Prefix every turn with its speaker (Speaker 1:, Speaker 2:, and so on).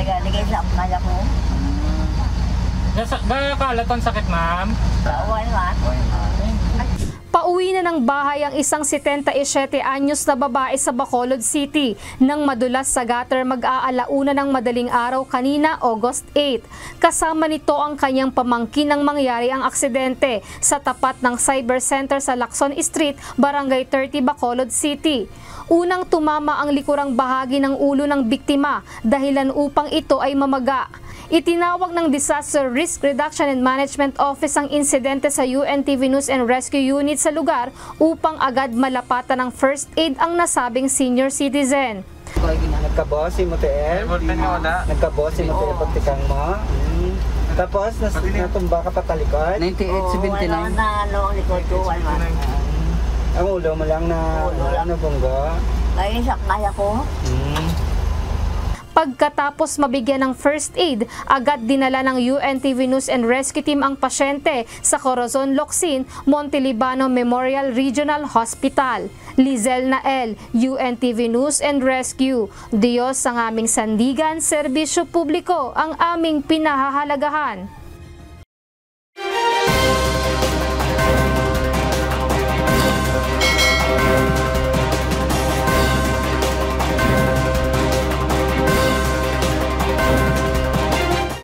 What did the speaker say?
Speaker 1: Nagiging sa kaya ko.
Speaker 2: Gaya kalaton sakit, ma'am?
Speaker 1: Bawal man.
Speaker 3: Pauwi na ng bahay ang isang 77 anyos na babae sa Bacolod City nang madulas sa gutter mag-aalauna ng madaling araw kanina, August 8. Kasama nito ang kanyang pamangkin nang mangyari ang aksidente sa tapat ng Cyber Center sa Lacson Street, Barangay 30, Bacolod City. Unang tumama ang likurang bahagi ng ulo ng biktima, dahilan upang ito ay mamaga. Itinawag ng Disaster Risk Reduction and Management Office ang insidente sa UNTV News and Rescue Unit sa lugar upang agad malapatan ng first aid ang nasabing senior citizen.
Speaker 4: Nagkaboss si Motel. Nagkaboss si Motel pagtikang mo. Tapos natumba ka patalikod.
Speaker 1: 98-79. Na ano, likod ko, man.
Speaker 4: Ang ulo mo lang na ano bunggo.
Speaker 1: Nagiging sa kaya ko.
Speaker 3: Pagkatapos mabigyan ng first aid, agad dinala ng UNTV News and Rescue Team ang pasyente sa Corazon Locsin, Montelibano Memorial Regional Hospital. Lizel Nael, UNTV News and Rescue. Diyos ang aming sandigan, serbisyo publiko ang aming pinahahalagahan.